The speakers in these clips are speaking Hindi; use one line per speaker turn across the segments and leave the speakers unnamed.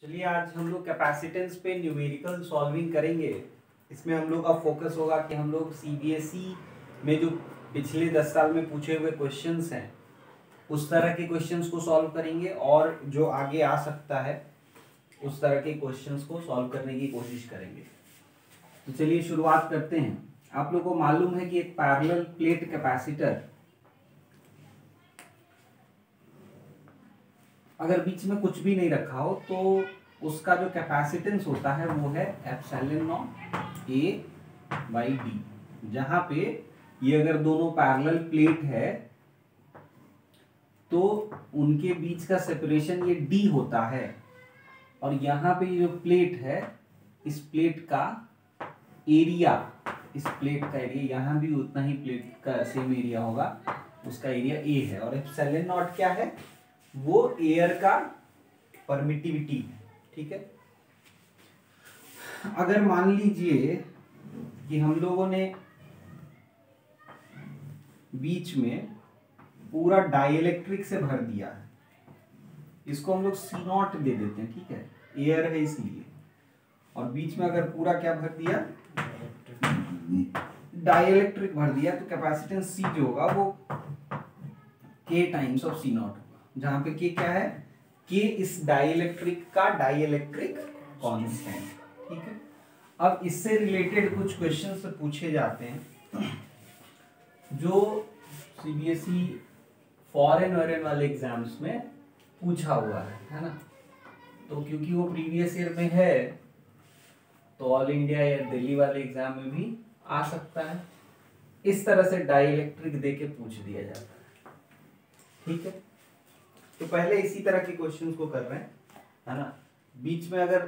चलिए आज हम लोग कैपेसिटेंस पे न्यूमेरिकल सॉल्विंग करेंगे। इसमें हम लोग का फोकस होगा कि हम लोग सीबीएसई में जो पिछले 10 साल में पूछे हुए क्वेश्चंस हैं उस तरह के क्वेश्चंस को सॉल्व करेंगे और जो आगे आ सकता है उस तरह के क्वेश्चंस को सॉल्व करने की कोशिश करेंगे। तो चलिए शुरुआत करते हैं। आप लोग को मालूम है कि एक पैरेलल प्लेट कैपेसिटर अगर बीच में कुछ भी नहीं रखा हो तो उसका जो कैपेसिटेंस होता है वो है epsilon not A by D. जहां पे ये अगर दोनों पैरेलल प्लेट है तो उनके बीच का सेपरेशन ये डी होता है और यहाँ पे जो प्लेट है इस प्लेट का एरिया, इस प्लेट का एरिया यहाँ भी उतना ही प्लेट का सेम एरिया होगा, उसका एरिया ए है। और एप्सिलॉन नॉट क्या है? वो एयर का परमिटिविटी है। ठीक है। अगर मान लीजिए कि हम लोगों ने बीच में पूरा डाइइलेक्ट्रिक से भर दिया है, इसको हम लोग सी नॉट दे देते हैं। ठीक है, एयर है इसलिए। और बीच में अगर पूरा क्या भर दिया, डाइइलेक्ट्रिक भर दिया, तो कैपेसिटेंस सी जो होगा वो के टाइम्स ऑफ सी नॉट, जहां पे के क्या है? के इस डाइइलेक्ट्रिक का डाइइलेक्ट्रिक कांस्टेंट। ठीक है। अब इससे रिलेटेड कुछ क्वेश्चंस पूछे जाते हैं जो सीबीएसई फॉरेन वॉरेन वाले एग्जाम्स में पूछा हुआ है ना। तो क्योंकि वो प्रीवियस ईयर में है तो ऑल इंडिया या दिल्ली वाले एग्जाम में भी आ सकता है। इस तरह से डाइइलेक्ट्रिक देके पूछ दिया जाता है। ठीक है। तो पहले इसी तरह के क्वेश्चंस को कर रहे हैं, है ना। बीच में अगर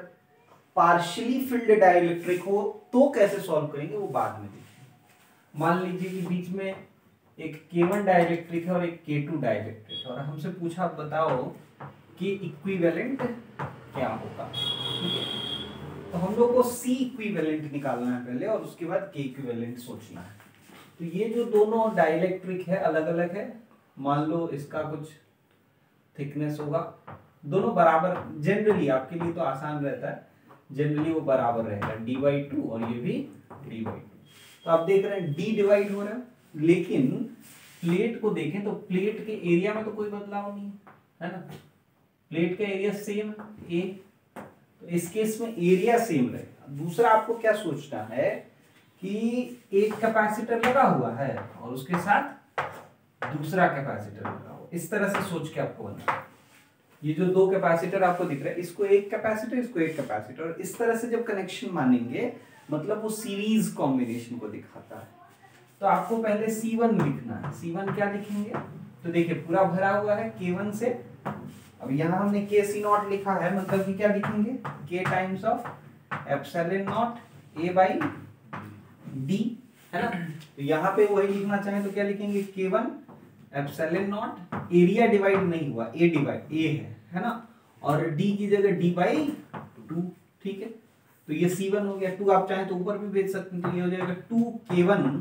पार्शियली फिल्ड डाइइलेक्ट्रिक हो तो कैसे सॉल्व करेंगे वो बाद में देखेंगे। मान लीजिए कि बीच में एक K1 डाइइलेक्ट्रिक है और एक K2 डाइइलेक्ट्रिक है और हमसे पूछा बताओ कि इक्विवेलेंट क्या होगा। ठीक है। तो हम लोग को C इक्विवेलेंट निकालना है पहले और उसके बाद K इक्विवेलेंट सोचना है। तो ये जो दोनों डाइइलेक्ट्रिक है अलग अलग है। मान लो इसका कुछ थिकनेस होगा, दोनों बराबर, जनरली आपके लिए तो आसान रहता है, जनरली वो बराबर रहेगा d/2 और ये भी d/2। तो आप देख रहे हैं d डिवाइड हो रहा है, लेकिन प्लेट को देखें तो प्लेट के एरिया में तो कोई बदलाव नहीं है ना। प्लेट का एरिया सेम है a, तो इस केस में एरिया सेम रहेगा। दूसरा आपको क्या सोचना है कि एक कैपेसिटर लगा हुआ है और उसके साथ दूसरा कैपेसिटर लगा हुआ, इस तरह से सोच के आपको बनना। ये जो दो कैपेसिटर आपको दिख रहा है, इसको एक कैपेसिटर, इसको एक कैपेसिटर, और इस तरह से जब कनेक्शन मानेंगे मतलब वो सीरीज कॉम्बिनेशन को दिखाता है। तो आपको पहले C1 लिखना है। C1 क्या लिखेंगे? तो देखिए पूरा भरा हुआ है K1 से। अब यहाँ हमने KC0 लिखा है, मतलब कि क्या लिखेंगे? K times of epsilon not A by D, है ना। तो यहाँ पे वही लिखना चाहें तो क्या लिखेंगे? K1 epsilon not, area divide नहीं हुआ, A डिवाइड A है ना, और D की जगह D/2। ठीक है। तो ये C1 हो गया। 2 आप चाहें तो ऊपर भी भेज सकते हैं, तो ये हो जाएगा 2K1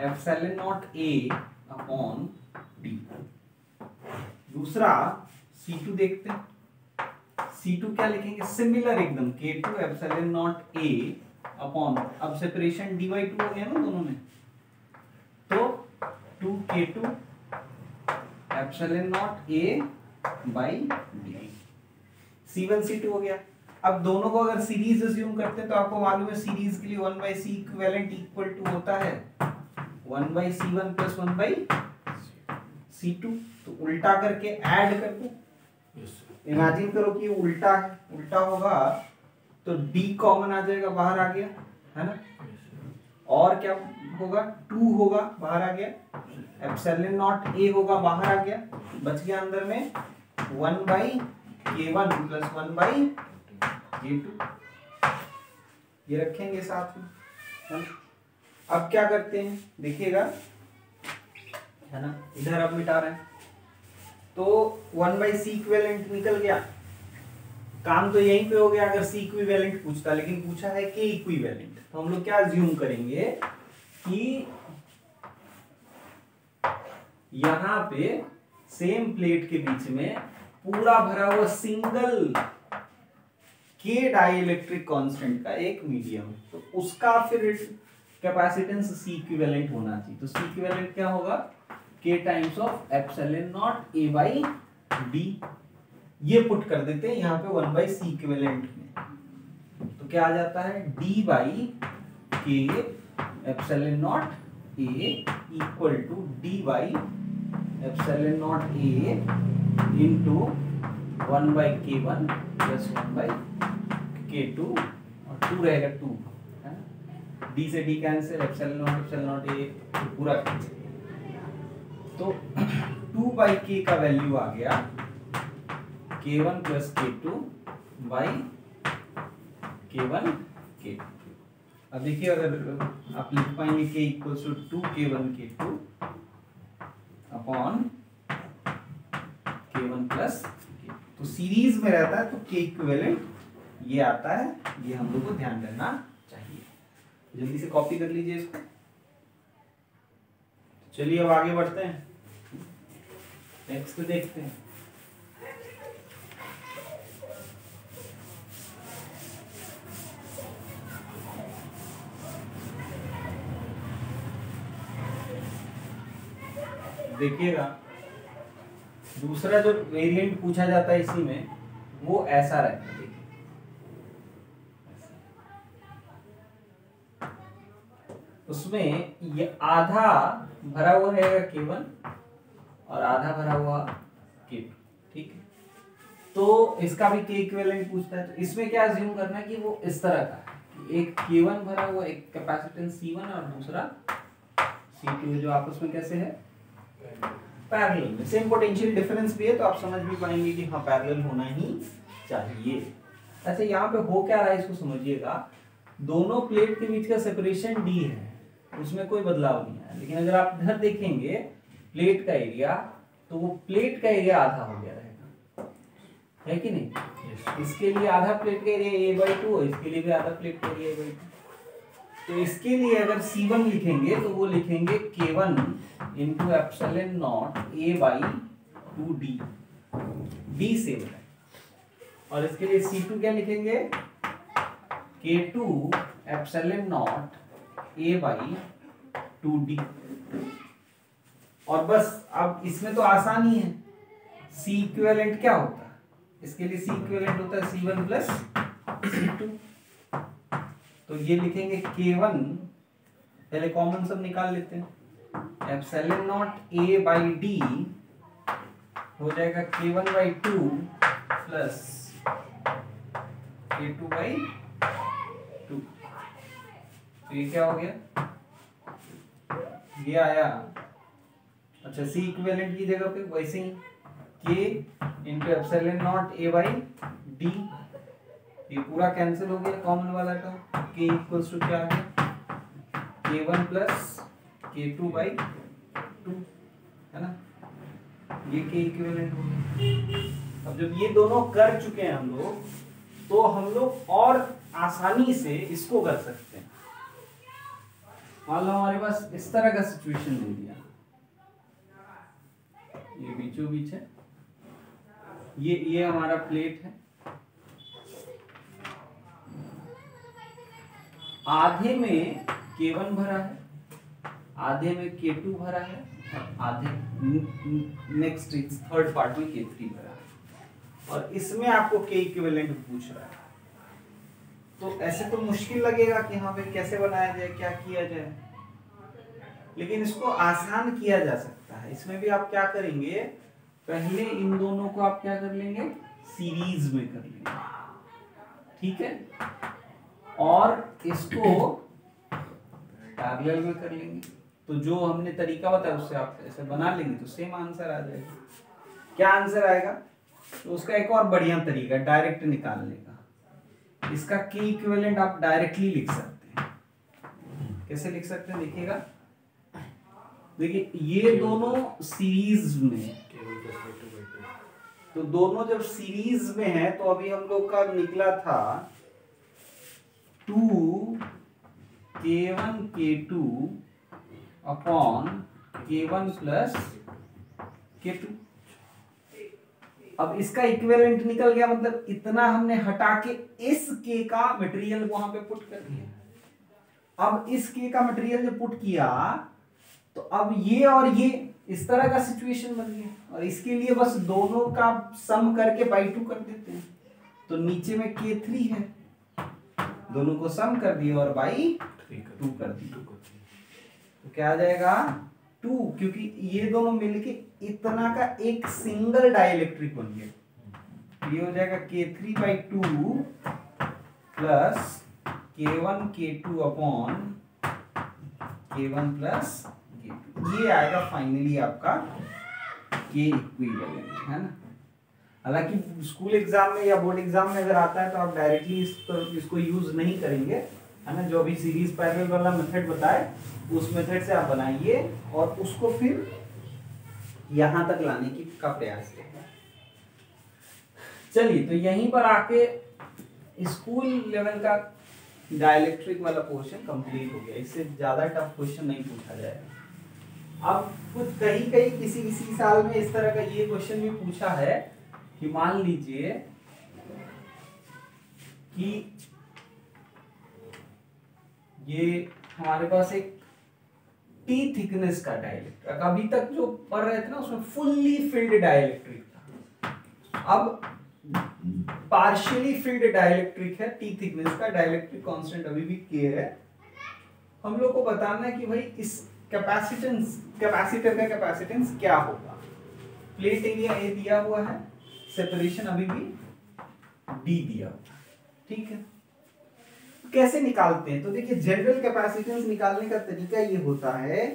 epsilon not A upon D। दूसरा C2 देखते हैं। C2 क्या लिखेंगे? सिमिलर एकदम, K2 epsilon not A upon, अब सेपरेशन d/2 हो गया ना दोनों में, तो 2K2 epsilon not A by D। C1 C2 हो गया। अब दोनों को अगर सीरीज अज्यूम करते हैं तो आपको मालूम है सीरीज के लिए 1/C इक्विवेलेंट इक्वल टू होता है 1/C1 प्लस 1/C2। तो उल्टा करके ऐड कर दो। इमेजिन करो कि उल्टा है, उल्टा होगा तो D कॉमन आ जाएगा, बाहर आ गया, है ना। और क्या होगा? 2 होगा, बाहर आ गया। एप्सिलॉन नॉट A होगा, बाहर आ गया, बच गया अंदर में 1/K1 प्लस 1/K2। ये रखेंगे साथ में, है ना। अब क्या करते हैं देखिएगा, है ना, इधर अब मिटा रहे हैं तो 1/C इक्विवेलेंट निकल गया। काम तो यहीं पे हो गया अगर C इक्विवेलेंट पूछता, लेकिन पूछा है K इक्विवेलेंट। तो हम लोग क्या अज्यूम करेंगे कि यहां पे सेम प्लेट के बीच में पूरा भरा हुआ सिंगल के डाइलेक्ट्रिक कांस्टेंट का एक मीडियम, तो उसका फिर कैपेसिटेंस सी इक्विवेलेंट होना चाहिए। तो सी इक्विवेलेंट क्या होगा, के times of epsilon not A by D. ये पुट कर देते हैं यहाँ पे 1 बाई सी इक्विवेलेंट में, तो क्या आ जाता है D by K epsilon not A equal to D by epsilon not A into 1 by K one plus 1 by K two, और 2 रहेगा 2, डी से D cancel, epsilon not A पूरा कैंसिल। तो 2 बाई के का वैल्यू आ गया k1 plus k2 by k1 k2। अब देखिए अगर आप लिख पाएंगे k equals to 2k1 k2 upon k1 plus k, तो सीरीज में रहता है तो k इक्विवेलेंट ये आता है, ये हम लोग को ध्यान रखना चाहिए। जल्दी से कॉपी कर लीजिए इसको। चलिए अब आगे बढ़ते हैं, नेक्स्ट देखते हैं। देखिएगा दूसरा जो वेरिएंट पूछा जाता है इसी में, वो ऐसा रहता है। देखिए उसमें ये आधा भरा हुआ रहेगा k1 और आधा भरा हुआ k2, ठीक है। तो इसका भी k इक्विवेलेंट पूछता है, तो इसमें क्या अज्यूम करना है कि वो इस तरह का है, एक k1 भरा हुआ, एक कैपेसिटेंस C1 और दूसरा C2, जो आपस में कैसे है पैरेलल में। सेम पोटेंशियल डिफरेंस भी है, तो आप समझ भी पाएंगे कि हाँ पैरेलल होना ही चाहिए। अच्छा यहाँ पे हो क्या रहा है इसको समझिएगा, दोनों प्लेट के बीच का सेपरेशन d है, उसमें कोई बदलाव नहीं है। लेकिन अगर आप इधर देखेंगे प्लेट का एरिया, तो वो प्लेट का एरिया आधा हो गया रहेगा, है कि नहीं? इसके लिए आधा प्लेट का एरिया a/2, इसके लिए भी आधा प्लेट का एरिया a/2। तो इसके लिए अगर C1 लिखेंगे तो वो लिखेंगे K1 into epsilon not a/2d, d same है। और इसके लिए C2 क्या लिखेंगे, K2 एप्सिलॉन नॉट a/2d। और बस अब इसमें तो आसानी है, C इक्विवेलेंट क्या होता है, इसके लिए C इक्विवेलेंट होता है C1 प्लस C2। तो ये लिखेंगे K1, पहले कॉमन सब निकाल लेते हैं, एप्सिलॉन नॉट a/d हो जाएगा K1/2 प्लस K2/2। तो ये क्या हो गया, ये आया। अच्छा C इक्विवेलेंट की जगह पे वैसे ही K into epsilon not a/d, ये पूरा कैंसिल हो गया कॉमन वाला का, K इक्वल्स टू क्या आ गया K1 प्लस K2/2, है ना, ये K इक्विवेलेंट हो गया। अब जब ये दोनों कर चुके हैं हम लोग, तो हम लोग और आसानी से इसको कर सकते हैं। मान लो हमारे पास इस तरह का सिचुएशन दे दिया, ये बीचों बीच है, ये हमारा प्लेट है, आधे में K1 भरा है, आधे में K2 भरा है, और आधे नेक्स्ट थर्ड पार्ट में K3 भरा है, और इसमें आपको K इक्विवेलेंट पूछ रहा है। तो ऐसे तो मुश्किल लगेगा कि हाँ भाई कैसे बनाया जाए, क्या किया जाए, लेकिन इसको आसान किया जा सकता है। इसमें भी आप क्या करेंगे, पहले इन दोनों को आप क्या कर लेंगे, सीरीज में कर लेंगे, ठीक है, और इसको पैरेलल में कर लेंगे। तो जो हमने तरीका बताया उससे आप ऐसे बना लेंगे तो सेम आंसर आ जाएगा। क्या आंसर आएगा, तो उसका एक और बढ़िया तरीका डायरेक्ट निकालने का, इसका K इक्विवेलेंट आप डायरेक्टली लिख सकते हैं। कैसे लिख सकते हैं देखिएगा, देखिए ये दोनों सीरीज में, तो दोनों जब सीरीज में है तो अभी हम लोग का निकला था 2k1 k2 upon k1 plus k2। अब इसका इक्विवेलेंट निकल गया, मतलब इतना हमने हटा के इस के का मटेरियल वहां पे पुट कर दिया। अब इस के का मटेरियल जब पुट किया तो अब ये और ये इस तरह का सिचुएशन बन गया, और इसके लिए बस दोनों का सम करके बाई 2 कर देते हैं, तो नीचे में K3 है, दोनों को सम कर दिया और बाई 2 कर दिया, तो क्या आ जाएगा 2, क्योंकि ये दोनों मिलके इतना का एक सिंगल डाइलेक्ट्रिक बन गया। ये हो जाएगा K3/2 plus K1 K2 upon K1 plus K2, ये आएगा फाइनली आपका K इक्विवेलेंट, है ना। हालांकि स्कूल एग्जाम में या बोर्ड एग्जाम में अगर आता है तो आप डायरेक्टली इसको यूज नहीं करेंगे, है ना। जो अभी सीरीज पैरेलल वाला मेथड बताए उस मेथड से आप बनाइए और उसको फिर यहां तक लाने की का प्रयास करें। चलिए, तो यहीं पर आके स्कूल लेवल का डाइलेक्ट्रिक वाला पोर्शन कंप्लीट हो गया। इससे ज्यादा टफ क्वेश्चन नहीं पूछा जाएगा। अब कुछ कहीं किसी साल में इस तरह का ये क्वेश्चन भी पूछा है कि मान लीजिए कि ये हमारे पास एक T थिकनेस का डाइलेक्ट्रिक, अभी तक जो पढ़ रहे थे ना उसमें फुल्ली फिल्ड डाइलेक्ट्रिक था, अब पार्शियली फिल्ड डाइलेक्ट्रिक है, T थिकनेस का, डाइलेक्ट्रिक कांस्टेंट अभी भी K है। हम लोग को बताना है कि भाई इस कैपेसिटर का कैपेसिटेंस क्या होगा। प्लेट एरिया A दिया हुआ है, सेपरेशन अभी भी D दिया हुआ है, ठीक है। कैसे निकालते हैं? तो देखिए, जनरल कैपेसिटेंस निकालने का तरीका ये होता है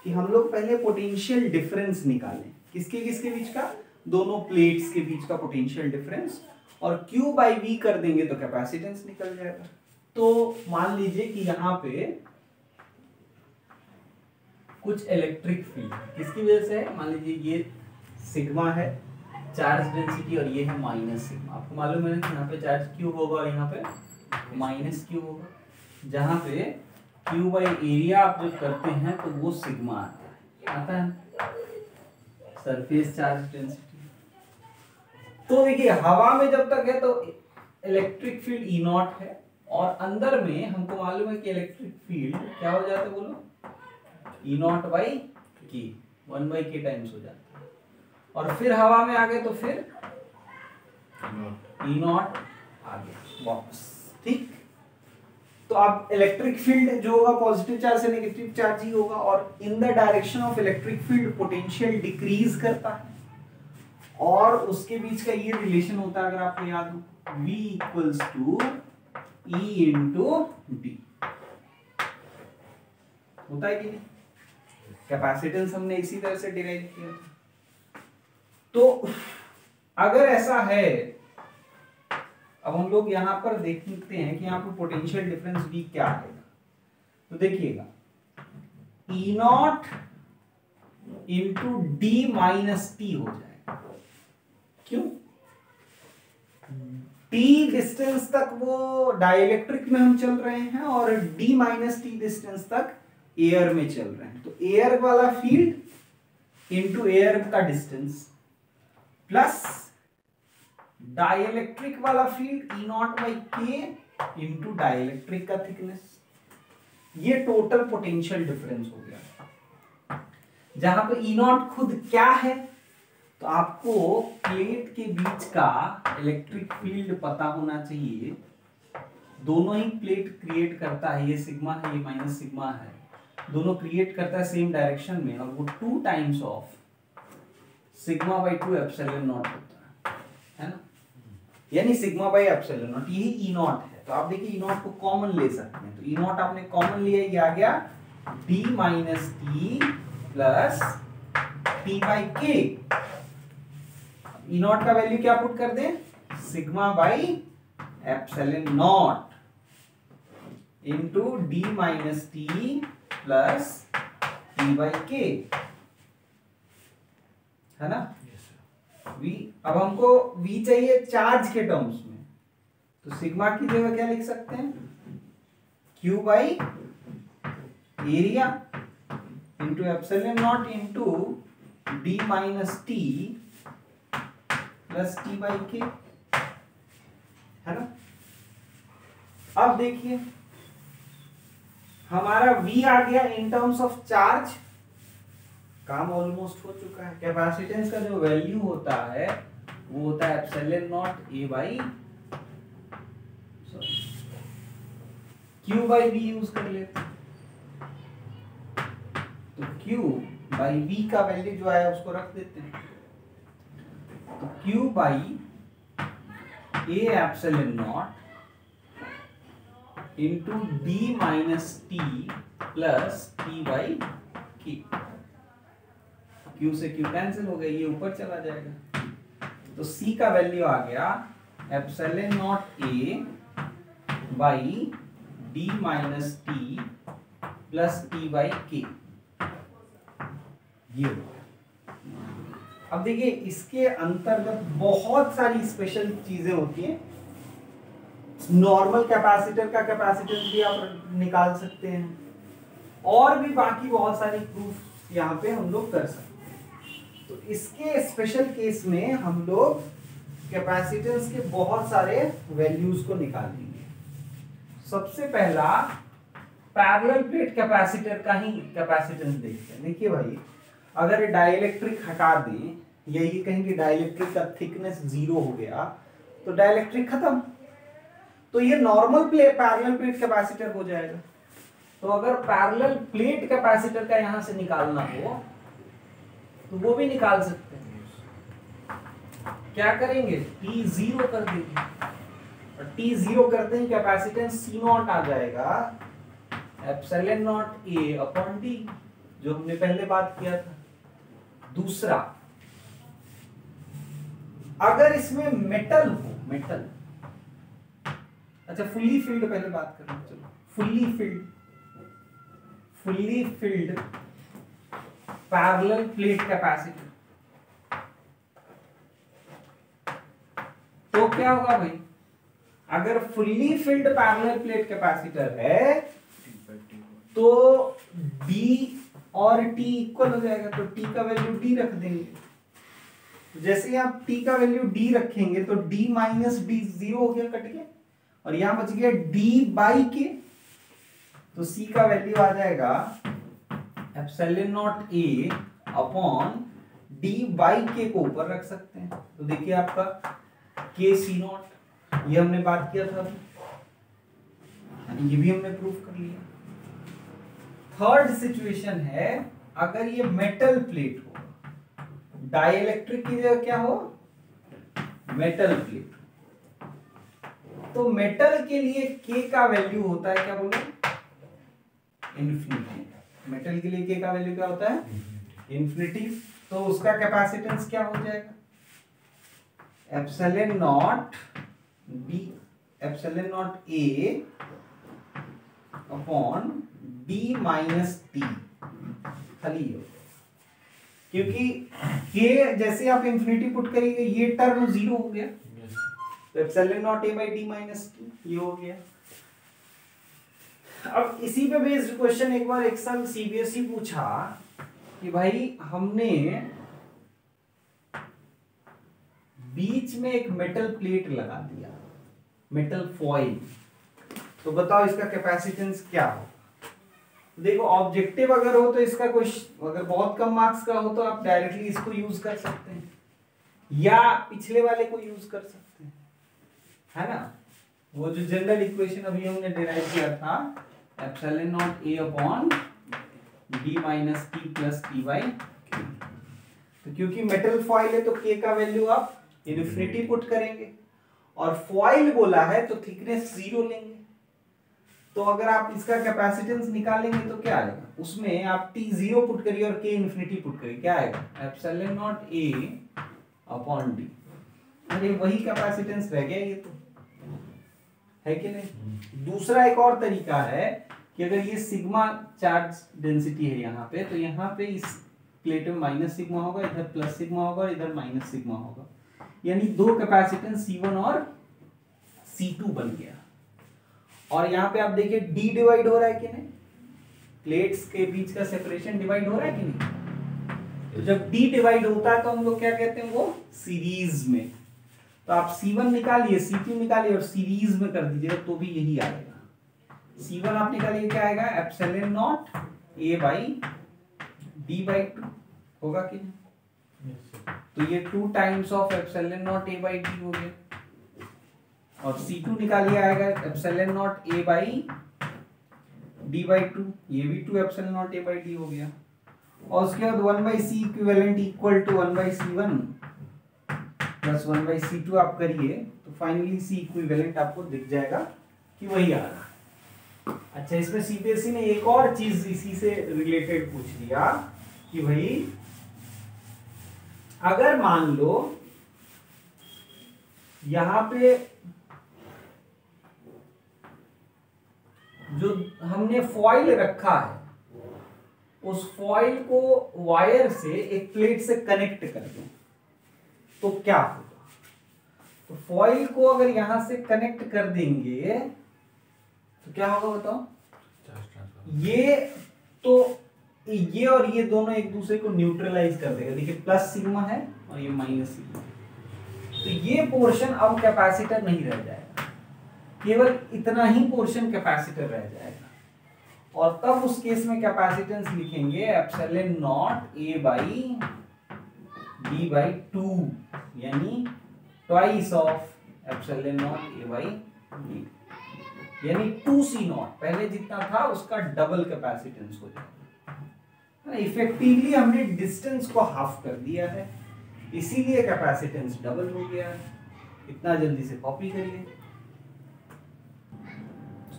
कि हम लोग पहले पोटेंशियल डिफरेंस निकालें, किसके किसके बीच का, दोनों प्लेट्स के बीच का पोटेंशियल डिफरेंस, और Q/V कर देंगे तो कैपेसिटेंस निकल जाएगा। तो मान लीजिए कि यहाँ पे कुछ इलेक्ट्रिक फील्ड किसकी वजह से है, मान लीजिए ये सिग्मा है चार्ज डेंसिटी और ये है माइनस सिग्मा। आपको मालूम है कि यहाँ पे चार्ज Q होगा और यहाँ पे माइनस Q होगा, जहाँ पे Q/एरिया आप जब करते हैं तो वो सिग्मा आता है सरफेस चार्ज डेंसिटी। तो देखिए, हवा में जब तक है तो इलेक्ट्रिक फील्ड E0 है, और अंदर में हमको मालूम है कि इलेक्ट्रिक फील्ड क्या हो जाता है, बोलो, E0/K, 1/K टाइम्स हो जाता है। और फिर हवा में आ गए तो फिर E0 आ गया वापस, ठीक। तो अब इलेक्ट्रिक फील्ड जो होगा पॉजिटिव चार्ज से नेगेटिव चार्ज ही होगा, और in the direction of electric field potential decrease करता है, और उसके बीच का ये रिलेशन होता है, अगर आपको याद हो, V = E × D होता है कि नहीं। कैपेसिटेंस हमने इसी तरह से डिराइव किया। तो अगर ऐसा है, अब हम लोग यहां पर देखते हैं कि यहाँ पर पोटेंशियल डिफरेंस भी क्या है। तो देखिएगा, E0 × D - T हो जाएगा। क्यों? T डिस्टेंस तक वो डाइलेक्ट्रिक में हम चल रहे हैं, और D - T डिस्टेंस तक एयर में चल रहे हैं। तो एयर वाला फील्ड इंटू एयर का डिस्टेंस प्लस डाइलेक्ट्रिक वाला फील्ड E0/K इंटू डाइलेक्ट्रिक का थिकनेस, ये टोटल पोटेंशियल डिफरेंस हो गया। जहां पे E0 खुद क्या है, तो आपको प्लेट के बीच का इलेक्ट्रिक फील्ड पता होना चाहिए। दोनों ही प्लेट क्रिएट करता है, ये सिग्मा है, ये माइनस सिग्मा है, दोनों क्रिएट करता है सेम डायरेक्शन में, और वो 2 टाइम्स ऑफ सिग्मा/2 एप्सिलॉन नॉट होता है ना, यानी सिग्मा/एप्सिलॉन नॉट, यही E0 है। तो आप देखिए E0 को कॉमन ले सकते हैं, तो E0 आपने कॉमन लिया, ये आ गया D - T plus T/K। E0 का वैल्यू क्या पुट कर दें, sigma epsilon not into D - T plus T/K, है ना। V, अब हमको V चाहिए चार्ज के टर्म्स में, तो सिग्मा की जगह क्या लिख सकते हैं, area into epsilon not into D - T plus T by K, है ना। अब देखिए हमारा V आ गया इन टर्म्स ऑफ चार्ज, काम ऑलमोस्ट हो चुका है। कैपेसिटेंस का जो वैल्यू होता है वो होता है epsilon not A by Q by V use कर लेते हैं। तो Q बाई V का वैल्यू जो आया उसको रख देते हैं। तो Q by A epsilon not into D minus T plus T by K। Q से Q कैंसिल हो गया, ये ऊपर चला जाएगा। तो C का वैल्यू आ गया epsilon not A by D minus T plus T by K। ये अब देखिए इसके अंतर्गत बहुत सारी स्पेशल चीजें होती हैं। नॉर्मल कैपेसिटर का कैपेसिटेंस भी आप निकाल सकते हैं, और भी बाकी बहुत सारी प्रूफ यहाँ पे हम लोग कर सकते हैं। तो इसके स्पेशल केस में हम लोग कैपेसिटेंस के बहुत सारे वैल्यूज को निकालेंगे। सबसे पहला पैरेलल प्लेट कैपेसिटर का ही कैपेसिटेंस देखते हैं। देखिए भाई, अगर डाइलेक्ट्रिक हटा दें या ये कहेंगे डाइलेक्ट्रिक का थिकनेस 0 हो गया तो डाइलेक्ट्रिक खत्म, तो ये नॉर्मल पैरेलल प्लेट कैपेसिटर हो जाएगा। तो अगर पैरेलल प्लेट कैपेसिटर का यहां से निकालना हो तो वो भी निकाल सकते हैं। क्या करेंगे, T 0 कर देंगे, और T 0 करते ही कैपेसिटेंस C नॉट आ जाएगा epsilon not A upon D, जो हमने पहले बात किया था। दूसरा, अगर इसमें मेटल हो, मेटल, अच्छा फुल्ली फिल्ड पहले बात करें, चलो fully filled parallel plate capacitor, तो क्या होगा भाई, अगर fully filled parallel plate capacitor है तो D और T इक्वल हो जाएगा, तो T का वैल्यू D रख देंगे। तो जैसे ही आप T का वैल्यू D रखेंगे तो D माइनस D 0 हो गया, कट गया, और यहां बच गया D बाई के। तो C का वैल्यू आ जाएगा epsilon not A upon D by के को ऊपर रख सकते हैं। तो देखिए आपका K C नॉट, ये हमने बात किया था, ये भी हमने प्रूफ कर लिया। थर्ड सिचुएशन है, अगर ये मेटल प्लेट हो, डाइलेक्ट्रिक की जगह क्या हो, मेटल प्लेट, तो मेटल के लिए K का वैल्यू होता है, क्या बोलो, इन्फिनिटी। मेटल के लिए K का वैल्यू क्या होता है, इन्फिनिटी। तो उसका कैपेसिटेंस क्या हो जाएगा, epsilon not B, epsilon not A upon D minus T, खाली हो, क्योंकि K जैसे आप इंफिनिटी पुट करेंगे ये टर्म 0 हो गया, तो epsilon not A by D minus T ये हो गया। अब इसी पे बेस्ड क्वेश्चन एक बार एक साल CBSE पूछा कि भाई हमने बीच में एक मेटल प्लेट लगा दिया, मेटल फॉइल, तो बताओ इसका कैपेसिटेंस क्या हो। देखो ऑब्जेक्टिव अगर हो तो इसका कोई, अगर बहुत कम मार्क्स का हो तो आप डायरेक्टली इसको यूज कर सकते हैं या पिछले वाले को यूज कर सकते हैं, है ना। वो जो जनरल इक्वेशन अभी हमने डिराइव किया था, epsilon not A upon D minus T plus T by Q। तो क्योंकि मेटल फॉइल है तो K का वैल्यू आप इन्फिनिटी पुट करेंगे, और फॉइल बोला है तो थिकनेस 0 लेंगे। तो अगर आप इसका कैपेसिटेंस निकालेंगे तो क्या आएगा, उसमें आप T 0 पुट करिए और K इन्फिनिटी पुट करिए, क्या आएगा, epsilon not A upon D। अरे वही कैपेसिटेंस रह गया ये तो, है कि नहीं। दूसरा एक और तरीका है कि अगर ये सिग्मा चार्ज डेंसिटी है यहाँ पे, तो यहाँ पे इस प्लेट में माइनस सिग्मा होगा, इधर प्लस सिग्मा होगा और इधर माइनस सिग्मा होगा, यानी दो कैपेसिटेंस C1 और C2 बन गया। और यहाँ पे आप देखिए D डिवाइड हो रहा है कि नहीं, प्लेट्स के बीच का सेपरेशन डिवाइड हो रहा है कि नहीं। तो जब D डिवाइड होता है तो हम लोग क्या कहते हैं, वो सीरीज में तो आप C1 निकालिए, C2 निकालिए और सीरीज में कर दीजिएगा तो भी यही आएगा। C1 आप निकालिए, क्या आएगा, epsilon not A by D by 2 होगा कि नहीं? तो ये 2 times of epsilon not A by D हो गया। और C2 निकालिए, आएगा epsilon not A by D by 2, ये भी 2 epsilon not A by D हो गया। और उसके बाद 1 by C equivalent equal to 1 by C1 plus 1 by C2 आप करिए तो फाइनली C इक्विवेलेंट आपको दिख जाएगा कि वही आ रहा। अच्छा, इसमें CPSC ने एक और चीज इसी से रिलेटेड पूछ लिया कि भाई अगर मान लो यहां पे जो हमने फॉइल रखा है उस फॉइल को वायर से एक प्लेट से कनेक्ट कर दो तो क्या होगा? तो फॉइल को अगर यहां से कनेक्ट कर देंगे तो क्या होगा बताओ? ये तो ये और ये दोनों एक दूसरे को न्यूट्रलाइज कर देगा। देखिए प्लस सिग्मा है और ये माइनस सिग्मा, तो ये पोर्शन अब कैपेसिटर नहीं रह जाएगा, केवल इतना ही पोर्शन कैपेसिटर रह जाएगा। और तब उस केस में कैपेसिटेंस लिखेंगे epsilon not A by D by 2, यानी twice of epsilon not A by D, यानी 2C नॉट, पहले जितना था उसका डबल कैपेसिटेंस हो जाएगा। इफेक्टिवली हमने डिस्टेंस को हाफ कर दिया है, इसीलिए कैपेसिटेंस डबल हो गया है। इतना जल्दी से कॉपी करिए।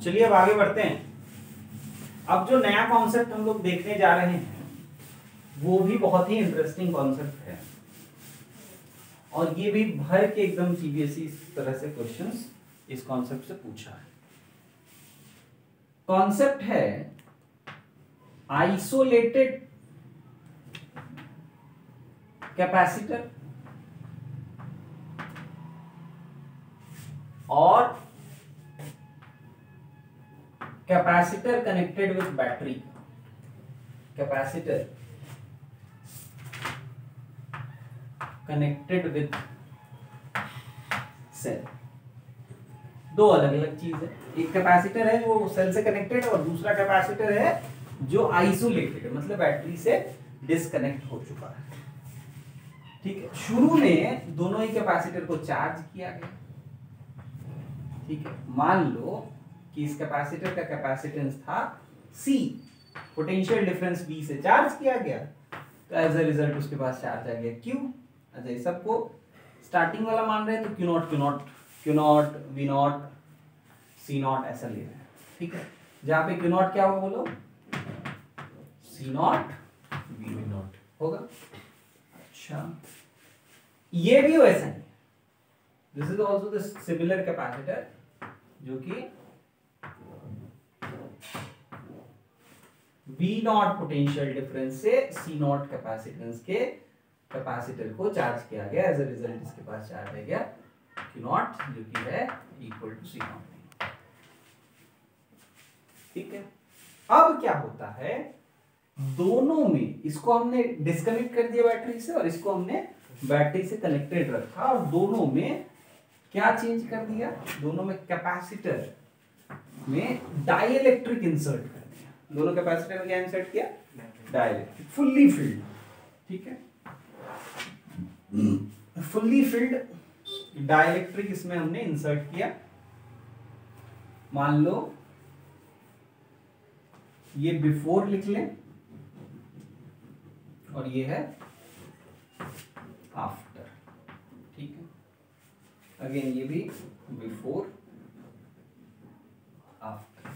चलिए अब आगे बढ़ते हैं। अब जो नया कॉन्सेप्ट हम लोग देखने जा रहे हैं वो भी बहुत ही इंटरेस्टिंग कॉन्सेप्ट है और ये भी भर के एकदम सीबीएसई इस तरह से क्वेश्चंस इस कॉन्सेप्ट से पूछा है। कॉन्सेप्ट है आइसोलेटेड कैपेसिटर और capacitor connected with battery. Capacitor connected with cell, दो अलग अलग चीज है। एक कैपेसिटर है वो सेल से कनेक्टेड और दूसरा कैपेसिटर है जो आइसोलेटेड है, मतलब बैटरी से डिस्कनेक्ट हो चुका है। ठीक है, शुरू में दोनों ही कैपेसिटर को चार्ज किया गया। ठीक है, मान लो कि इस कैपेसिटर का कैपेसिटेंस था C, पोटेंशियल डिफरेंस V से चार्ज किया गया, तो एज अ रिजल्ट उसके पास चार्ज आ गया Q। अच्छा, ये सबको स्टार्टिंग वाला मान रहे हैं तो Q not V not C not ऐसा ले रहे हैं। ठीक है, जहां पे Q नॉट क्या होगा बोलो? C नॉट V नॉट होगा। अच्छा, ये भी वैसा ही, this is also the similar capacitor जो कि V नॉट पोटेंशियल डिफरेंस से C नॉट कैपेसिटेंस के कैपेसिटर को चार्ज किया गया, एज अ रिजल्ट इसके पास चार्ज आ गया Q नॉट जो कि है इक्वल टू C नॉट। ठीक है, अब क्या होता है, दोनों में इसको हमने डिस्कनेक्ट कर दिया बैटरी से और इसको हमने बैटरी से कनेक्टेड रखा और दोनों में क्या चेंज कर दिया? दोनों में कैपेसिटर में डाइइलेक्ट्रिक इंसर्ट कर दिया। दोनों कैपेसिटर में क्या इंसर्ट किया? Dielectric, fully field. ठीक है, फुल्ली फील्ड डाइइलेक्ट्रिक इसमें हमने इंसर्ट किया। मान लो ये बिफोर लिख लें और ये है आफ्टर। ठीक है, अगेन ये भी बिफोर आफ्टर।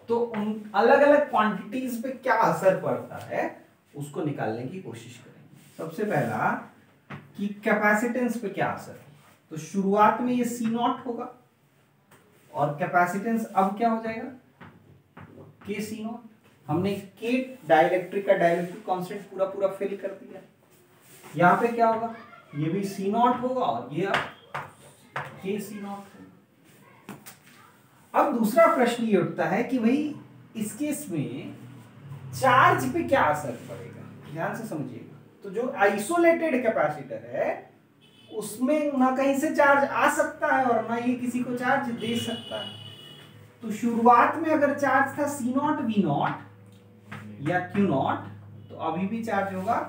तो उन अलग अलग क्वांटिटीज पे क्या असर पड़ता है उसको निकालने की कोशिश करेंगे। सबसे पहला कि कैपेसिटेंस पे क्या असर है, तो शुरुआत में ये C नॉट होगा और कैपेसिटेंस अब क्या हो जाएगा? K C not. हमने K डाइइलेक्ट्रिक का डाइइलेक्ट्रिक कांस्टेंट पूरा पूरा फिल कर दिया। यहां पे क्या होगा? ये भी C नॉट होगा और ये अब K C नॉट होगा। अब दूसरा प्रश्न ये उठता है कि भाई इस केस में चार्ज पे क्या असर पड़ेगा? ध्यान से समझिएगा। तो जो आइसोलेटेड कैपेसिटर है उसमें ना कहीं से चार्ज आ सकता है और ना ये किसी को चार्ज दे सकता है। तो शुरुआत में अगर चार्ज था सी नॉट वी नॉट या क्यू नॉट, तो अभी भी चार्ज होगा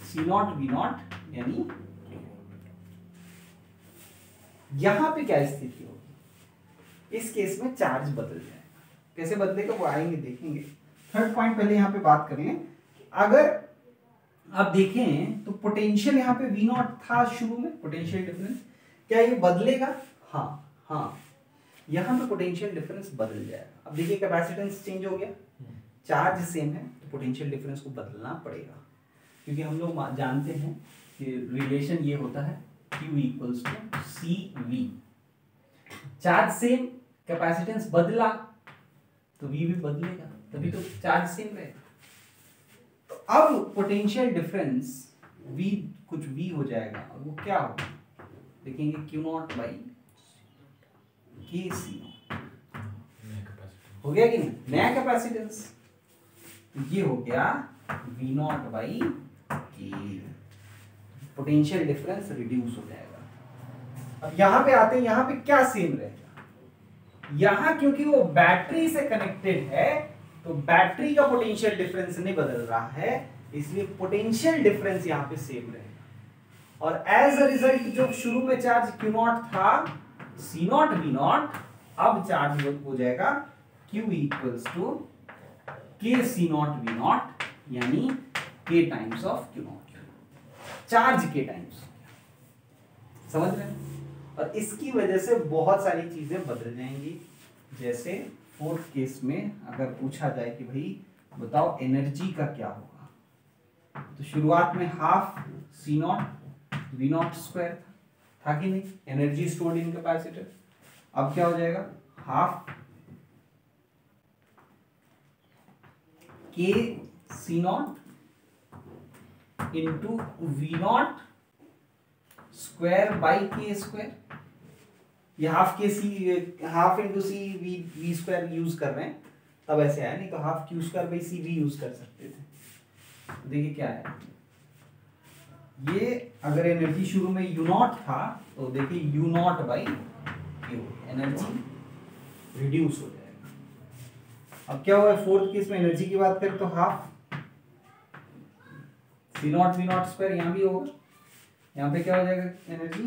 सी नॉट वी नॉट, यानी यहां पे क्या स्थिति होगी, इस केस में चार्ज बदल जाएगा। कैसे बदलेगा वो आएंगे देखेंगे। थर्ड पॉइंट पहले यहां पे बात कर लें। अगर आप देखें तो पोटेंशियल यहाँ पे वी नॉट था शुरू में, पोटेंशियल डिफरेंस, क्या ये बदलेगा? हाँ, यहाँ पे पोटेंशियल डिफरेंस बदल जाएगा। अब देखिए कैपेसिटेंस चेंज हो गया, चार्ज सेम है, तो पोटेंशियल डिफरेंस को बदलना पड़ेगा, क्योंकि हम लोग जानते हैं कि रिलेशन ये होता है Q equals to C V. Charge same, capacitance बदला तो V भी बदलेगा, तभी तो चार्ज सेम रहेगा। तो अब पोटेंशियल डिफरेंस V कुछ V हो जाएगा, और वो क्या होगा देखेंगे, Q नॉट बाई के सी नॉट हो गया कि नहीं, नया कैपेसिटेंस। ये हो गया V नॉट बाई के, पोटेंशियल डिफरेंस रिड्यूस हो जाएगा। अब यहां पे आते हैं, यहां पे क्या सेम रहेगा, यहां क्योंकि वो बैटरी से कनेक्टेड है तो बैटरी का पोटेंशियल डिफरेंस नहीं बदल रहा है, इसलिए पोटेंशियल डिफरेंस यहां पे सेम रहेगा। और एज अ रिजल्ट जो शुरू में चार्ज Q नॉट था सी नॉट वी नॉट, अब चार्ज हो जाएगा Q इक्वल्स टू के सी नॉट वी नॉट, यानी K times of Q not, charge K times. समझ रहे हैं? और इसकी वजह से बहुत सारी चीजें बदल जाएंगी। जैसे फोर्थ केस में अगर पूछा जाए कि भाई बताओ एनर्जी का क्या होगा, तो शुरुआत में half C not V not square था कि नहीं, एनर्जी स्टोर्ड इन कैपेसिटर। अब क्या हो जाएगा, half K C not into V not square by K square. ये half K C, half into C V square use कर रहे हैं, तब ऐसे आया, नहीं तो half Q square by C V use कर सकते थे। देखिए क्या है, ये अगर एनर्जी शुरू में यू नॉट था तो देखिए you not by Q, energy reduce हो जाएगा। अब क्या हुआ फोर्थ केस में, एनर्जी की बात करें तो half C not V not square, यहां भी होगा, यहाँ पे क्या हो जाएगा एनर्जी,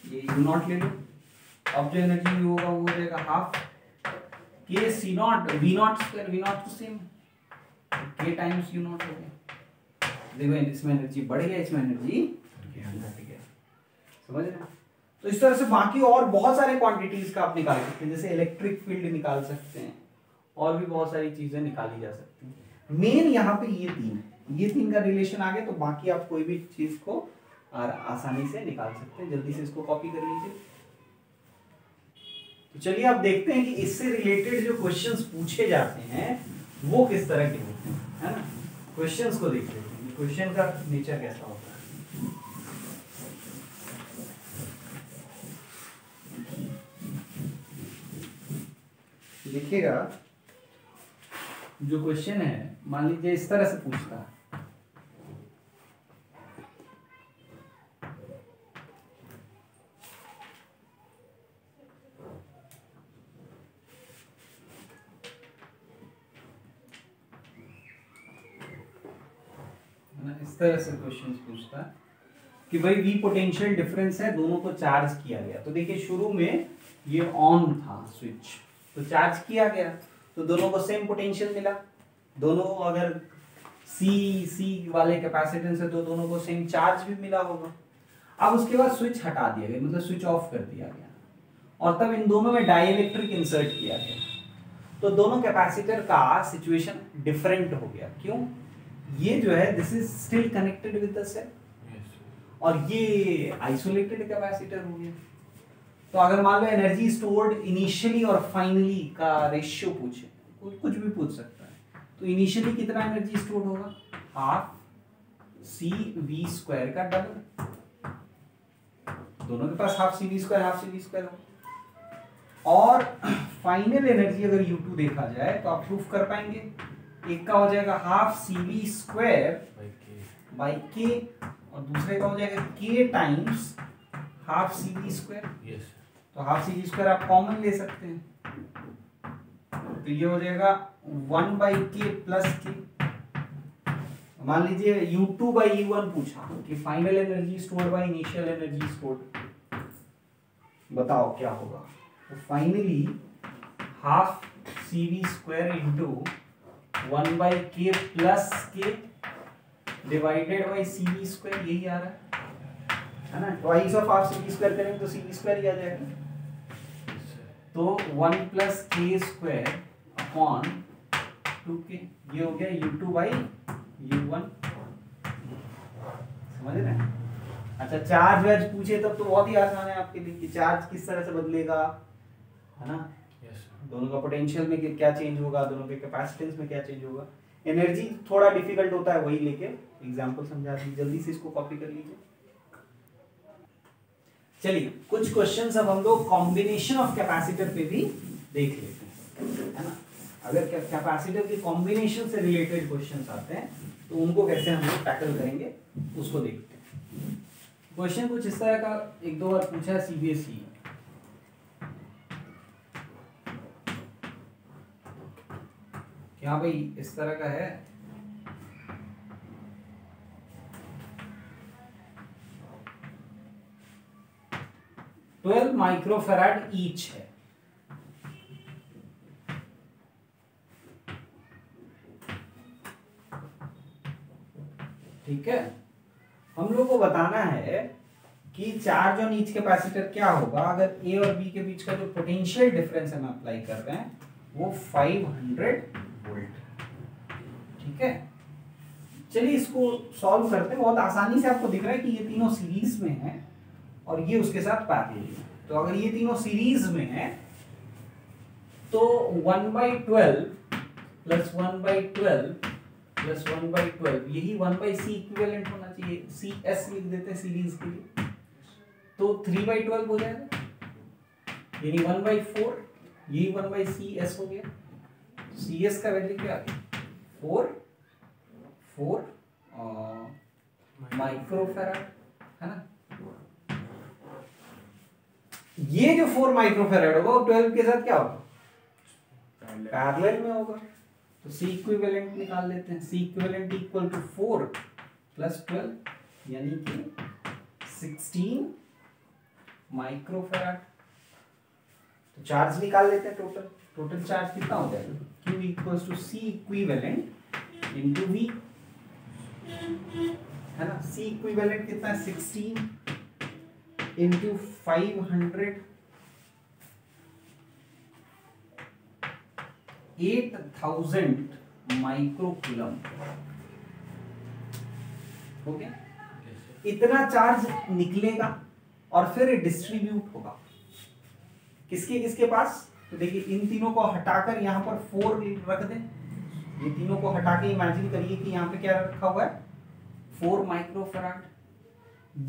ये यू नॉट ले लो, अब जो एनर्जी होगा वो हो जाएगा half K C not V not square, V not तो same K times U not हो गया। देखो इसमें एनर्जी बढ़ गया, इसमें एनर्जी घट गया। समझ रहे? तो इस तरह से बाकी और बहुत सारे क्वांटिटीज का आप निकाल सकते हैं, जैसे इलेक्ट्रिक फील्ड निकाल सकते हैं, और भी बहुत सारी चीजें निकाली जा सकती हैं। मेन यहाँ पे ये तीन है, ये तीन का रिलेशन आ गया तो बाकी आप कोई भी चीज को और आसानी से निकाल सकते हैं। जल्दी से इसको कॉपी कर लीजिए। तो चलिए आप देखते हैं कि इससे रिलेटेड जो क्वेश्चंस पूछे जाते हैं वो किस तरह के होते हैं, है ना। क्वेश्चंस को देख लेते हैं, क्वेश्चन का नेचर कैसा होता है। देखिएगा जो क्वेश्चन है, मान लीजिए इस तरह से पूछता है, इस तरह से क्वेश्चंस पूछता है कि भाई वी पोटेंशियल डिफरेंस है, दोनों को चार्ज किया गया। तो देखिए शुरू में ये ऑन था स्विच, तो चार्ज किया गया तो दोनों को सेम पोटेंशियल मिला। दोनों अगर सी वाले कैपेसिटेंस है तो दोनों को सेम चार्ज भी मिला होगा। अब उसके बाद स्विच हटा दिया गया, मतलब स्विच ऑफ कर दिया गया, और तब इन दोनों में डाइइलेक्ट्रिक इंसर्ट किया गया। तो दोनों कैपेसिटर का सिचुएशन डिफरेंट हो गया। क्यों? ये जो है this is still connected with the cell, और ये आइसोलेटेड कैपेसिटर हो गया। तो अगर मान लो एनर्जी स्टोर्ड इनिशियली और फाइनली का रेशियो पूछे, कुछ भी पूछ सकता है, तो इनिशियली कितना एनर्जी स्टोर्ड होगा, हाफ सी वी स्क्वायर का डबल। दोनों के पास हाफ सी वी स्क्वायर होगा। और फाइनल एनर्जी अगर U2 देखा जाए तो आप प्रूफ कर पाएंगे, एक का हो जाएगा half C V square by K, और दूसरे का हो जाएगा k times half C V square.
Yes
तो हाफ सी वी स्क्वायर आप कॉमन ले सकते हैं, तो ये हो जाएगा 1/k प्लस k। मान लीजिए U2/U1 पूछा कि final energy stored by initial energy stored, बताओ क्या होगा। तो finally half C V square into 1/k plus k divided by C V square, यही आ रहा है ना। Twice of half C V square करेंगे तो सी वी स्क्वायर ही आ जाएगा। तो 1 plus k square upon 2k, ये हो गया U2/U1। समझ रहे हैं? अच्छा चार्ज वेज पूछे तब तो बहुत ही आसान है आपके लिए कि चार्ज किस तरह से बदलेगा, है ना। दोनों का पोटेंशियल में क्या चेंज होगा, दोनों के कैपेसिटेंस में क्या चेंज होगा। एनर्जी थोड़ा डिफिकल्ट होता है, वही लेके एग्जांपल समझा दी, जल्दी से इसको कॉपी कर लीजिए। चलिए कुछ क्वेश्चंस अब हम लोग कॉम्बिनेशन ऑफ कैपेसिटर पे भी देख लेते हैं, है ना। अगर कैपेसिटर के कॉम्बिनेशन से रिलेटेड क्वेश्चंस आते हैं तो उनको कैसे हम लोग टैकल करेंगे उसको देखते हैं। क्वेश्चन कुछ इस तरह का एक दो बार पूछा है सीबीएसई, क्या भाई इस तरह का है। ट्वेल्व माइक्रोफैराड ईच है, ठीक है। हम लोग को बताना है कि चार्ज ऑन ईच कैपेसिटर क्या होगा अगर ए और बी के बीच का जो पोटेंशियल डिफरेंस हम अप्लाई कर रहे हैं वो 500 वोल्ट, ठीक है। चलिए इसको सॉल्व करते हैं। बहुत आसानी से आपको दिख रहा है कि ये तीनों सीरीज में है और ये उसके साथ पैरेलल है। तो अगर ये तीनों सीरीज में है तो 1/12 प्लस 1/12 प्लस 1/12 यही 1/c इक्विवेलेंट होना चाहिए। CS लिख देते हैं सीरीज के लिए, तो 3/12 हो जाएगा, यानी 1/4, यही 1/CS हो गया। CS का वैल्यू क्या है 4 माइक्रोफैराड, है ना। ये जो 4 माइक्रोफैराड होगा वो 12 के साथ क्या होगा, पैरेलल में होगा। तो C इक्विवेलेंट निकाल लेते हैं। C equivalent equal to 4 plus 12 यानी कि 16 माइक्रोफैराड। तो चार्ज निकाल लेते हैं। टोटल चार्ज कितना हो जाएगा, Q equals to C equivalent into V, है ना। C इक्विवेलेंट कितना है 16 इंटू 500, 8000 माइक्रोकूलम, हो गया। इतना चार्ज निकलेगा और फिर डिस्ट्रीब्यूट होगा किसके किसके पास। तो देखिए इन तीनों को हटाकर यहाँ पर 4 रख दें। ये तीनों को हटा के इमेजिन करिए कि यहाँ पे क्या रखा हुआ है 4 माइक्रोफैराड।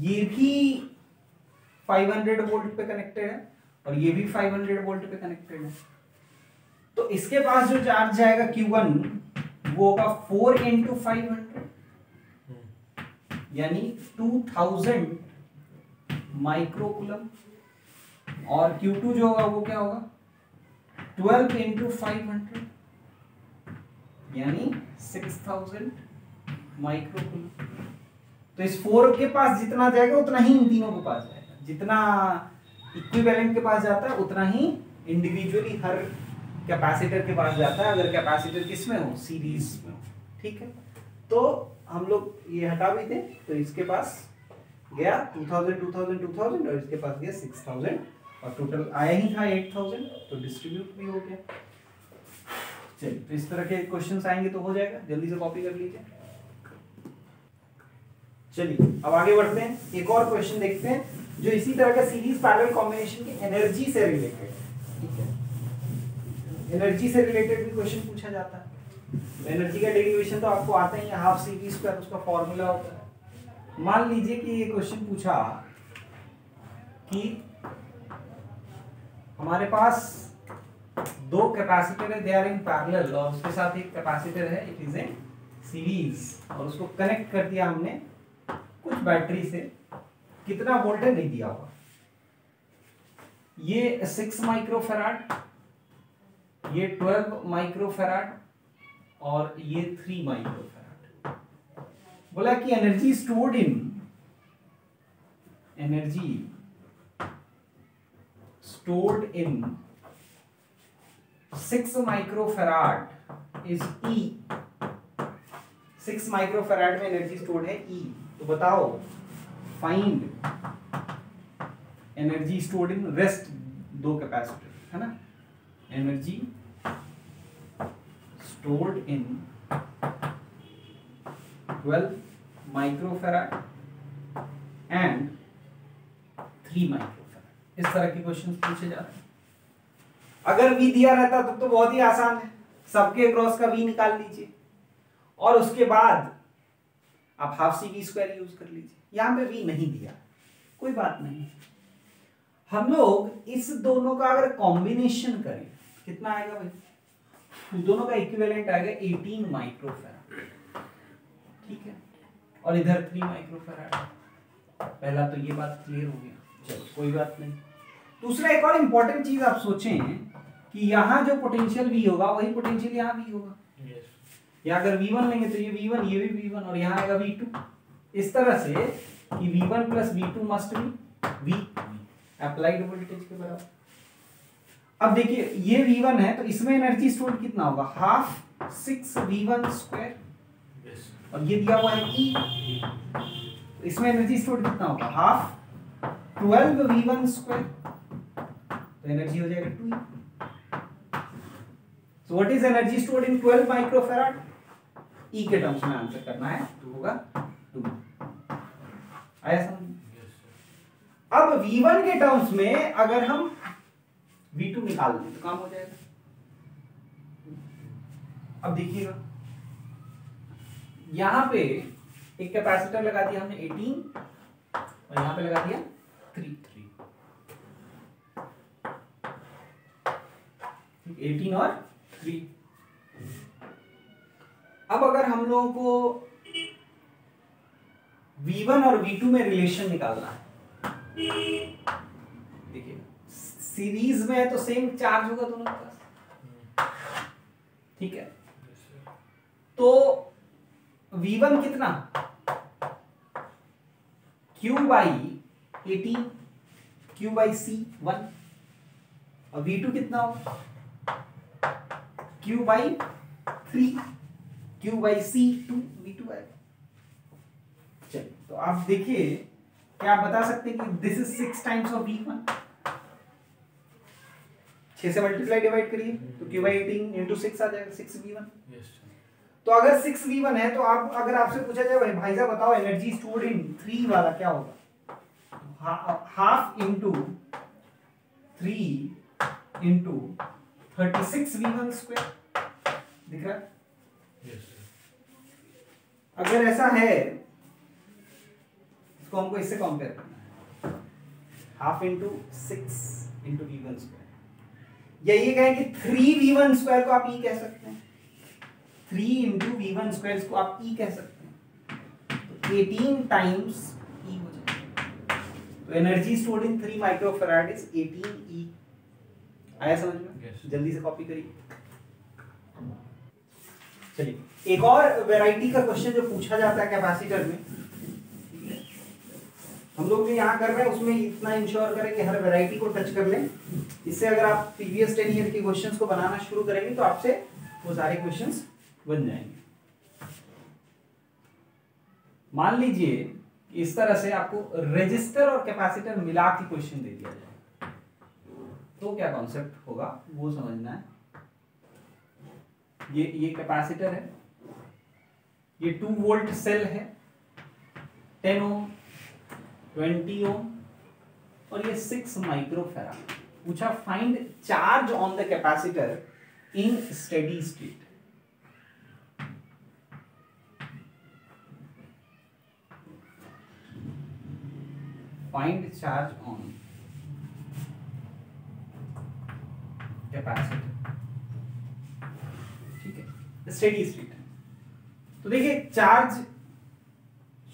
ये भी 500 वोल्ट पे कनेक्टेड है और ये भी 500 वोल्ट पे कनेक्टेड है। तो इसके पास जो चार्ज जाएगा Q1 वो होगा 4 इंटू 500 यानी 2000 माइक्रोकूलम, और Q2 जो होगा वो क्या होगा 12 इंटू 500 यानी 6000 माइक्रोकूलम। तो इस 4 के पास जितना जाएगा उतना ही इन तीनों के पास जाएगा, जितना इक्विवेलेंट के पास जाता है उतना ही इंडिविजुअली हर कैपेसिटर के पास जाता है, अगर कैपेसिटर किस में हो सीरीज में हो, ठीक है। तो हम लोग ये हटा भी थे तो इसके पास गया 2000 2000 2000 और इसके पास गया 6000 और टोटल आया ही था 8000, तो डिस्ट्रीब्यूट भी हो गया। चलिए तो इस तरह के क्वेश्चंस आएंगे तो हो जाएगा, जल्दी से कॉपी कर लीजिए। चलिए अब आगे बढ़ते हैं, एक और क्वेश्चन देखते हैं जो इसी तरह का सीरीज पैरेलल कॉम्बिनेशन की एनर्जी से रिलेटेड है, ठीक है। एनर्जी से रिलेटेड भी क्वेश्चन पूछा जाता है। एनर्जी का डेरिवेशन तो आपको आता ही है, हाफ सी वी स्क्वायर उसका फॉर्मूला होता है। मान लीजिए कि ये क्वेश्चन पूछा कि हमारे पास दो कैपेसिटर है, दे आर इन पैरेलल, और उसके साथ एक कैपेसिटर है इट इज इन सीरीज, और उसको कनेक्ट कर दिया हमने कुछ बैटरी से कितना वोल्ट है नहीं दिया हुआ। ये 6 माइक्रोफैराड, ये 12 माइक्रोफैराड और ये 3 माइक्रोफैराड। बोला कि energy stored in 6 microfarad is E। 6 microfarad में एनर्जी स्टोर्ड है E। तो बताओ find energy stored in rest दो कैपेसिटर, है ना। Energy stored in 12 microfarad and 3 microfarad. इस तरह के क्वेश्चंस पूछे जाते हैं। अगर V दिया रहता तो बहुत ही आसान है, सबके क्रॉस का V निकाल लीजिए और उसके बाद आप half C V square use कर लीजिए। यहां पे V नहीं दिया, कोई बात नहीं। हम लोग इस दोनों का अगर कॉम्बिनेशन करें कितना आएगा भाई, दोनों का इक्विवेलेंट आएगा 18 माइक्रोफैराड, ठीक है। और इधर 3 माइक्रोफैराड। पहला तो ये बात क्लियर हो गया, चलो कोई बात नहीं। दूसरा एक और इंपॉर्टेंट चीज आप सोचें कि यहाँ जो पोटेंशियल V होगा वही पोटेंशियल यहाँ भी होगा। या अगर V1 लेंगे तो ये V1, ये भी V1 और यहाँ आएगा V2। इस तरह से कि V1 plus V2 must be V applied voltage के बराबर। अब देखिए ये V1 है तो इसमें एनर्जी स्टोर्ड कितना होगा, हाफ 6V1 स्क्वायर, और ये दिया हुआ है E, तो इसमें एनर्जी स्टोर्ड कितना होगा, हाफ 12V1 स्क्वायर, तो एनर्जी हो जाएगा 2E। So what is energy stored in 12 microfarad? E के टर्म्स में आंसर करना है, तो होगा 2। आया समझ? अब V1 के टर्म्स में अगर हम V2 निकाल दें तो काम हो जाएगा। अब देखिएगा यहां पे एक कैपेसिटर लगा दिया हमने 18 और यहां पे लगा दिया 3। 18 और 3। अब अगर हम लोगों को V1 और V2 में रिलेशन निकालना है, देखिए सीरीज में है तो सेम चार्ज होगा दोनों के पास, ठीक है। तो V1 कितना, Q by 18, Q by C 1, और V2 कितना होगा, Q by 3, Q by C 2, V2 है। चलिए तो आप देखिए क्या आप बता सकते हैं कि this is 6 times of V1। 6 से मल्टीप्लाई डिवाइड करिए तो Q बाई 18 इंटू 6 आ जाएगा 6V1। तो अगर 6V1 है तो आप अगर आपसे पूछा जाए भाई साहब बताओ एनर्जी स्टोर्ड इन 3 वाला क्या होगा, half into 3 into 36V1 square, दिख रहा है? अगर ऐसा है इसको हमको इससे कंपेयर करना है, half into 6 into V1 square, या ये कहें कि 3V1 स्क्वायर को आप E कह सकते हैं, 3 इंटू V1 स्क्वायर को आप E कह सकते हैं, तो 18 टाइम्स E हो जाएगा। तो energy stored in 3 microfarad is 18E। आया समझ में? जल्दी से कॉपी करिए। चलिए एक और वैरायटी का क्वेश्चन जो पूछा जाता है कैपेसिटर में, हम लोग जो यहाँ कर रहे हैं उसमें इतना इंश्योर करें कि हर वैरायटी को टच कर लें। इससे अगर आप प्रीवियस 10 ईयर के क्वेश्चंस को बनाना शुरू करेंगे तो आपसे वो सारे क्वेश्चंस बन जाएंगे। मान लीजिए इस तरह से आपको रेजिस्टर और कैपेसिटर मिला के क्वेश्चन दे दिया जाए, तो क्या कॉन्सेप्ट होगा वो समझना है। ये कैपेसिटर है, ये 2 वोल्ट सेल है, 10 ओम, 20 ओम और ये 6 माइक्रोफैराड। पूछा find charge on the capacitor in steady state. Find charge on capacitor, ठीक है, स्टेडी स्टेट। तो देखिए चार्ज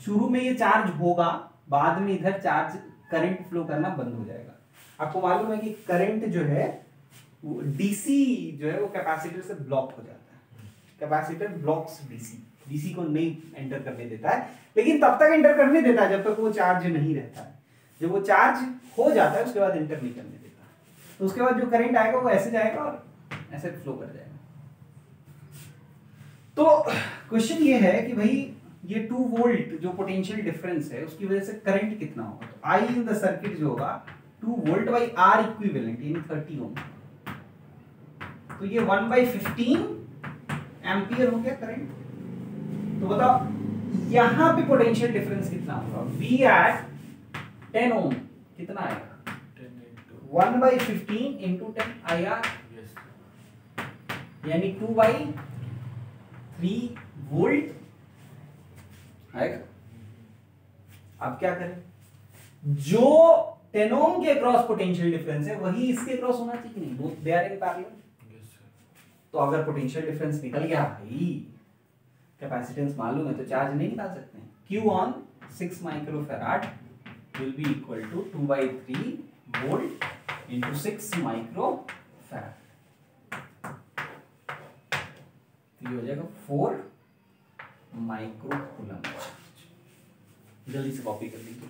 शुरू में ये चार्ज होगा, बाद में इधर चार्ज करंट फ्लो करना बंद हो जाएगा। आपको मालूम है कि करंट जो है वो डीसी जो है वो कैपेसिटर से ब्लॉक हो जाता है। कैपेसिटर ब्लॉक्स डीसी को नहीं एंटर करने देता है, लेकिन तब तक एंटर करने देता है जब तक वो चार्ज नहीं रहता है। जब वो चार्ज हो जाता है उसके बाद एंटर नहीं करने देता, तो उसके बाद जो करंट आएगा वो ऐसे जाएगा और ऐसे फ्लो कर जाएगा। तो क्वेश्चन ये है कि भाई ये 2 वोल्ट जो पोटेंशियल डिफरेंस है उसकी वजह से करंट कितना होगा। तो आई इन द सर्किट जो होगा 2 वोल्ट बाई आर इक्विवेलेंट यानी 30 ओम, तो ये 1/15 एम्पियर हो गया करंट। तो बताओ यहां पे पोटेंशियल डिफरेंस कितना होगा। V एट 10 ओम कितना आएगा, 1/15 इंटू 10 IR, यानी 2/3 वोल्ट आएगा। अब क्या करें, जो 10 ओम के क्रॉस पोटेंशियल डिफरेंस है वही इसके क्रॉस होना चाहिए नहीं, both they are in parallel. तो अगर पोटेंशियल डिफरेंस निकल गया भाई, कैपेसिटेंस मालूम है तो चार्ज नहीं निकाल सकते हैं। Q on 6 microfarad will be equal to 2/3 volt into 6 microfarad, ये हो जाएगा 4 माइक्रो कूलम। जल्दी से कॉपी कर लीजिए।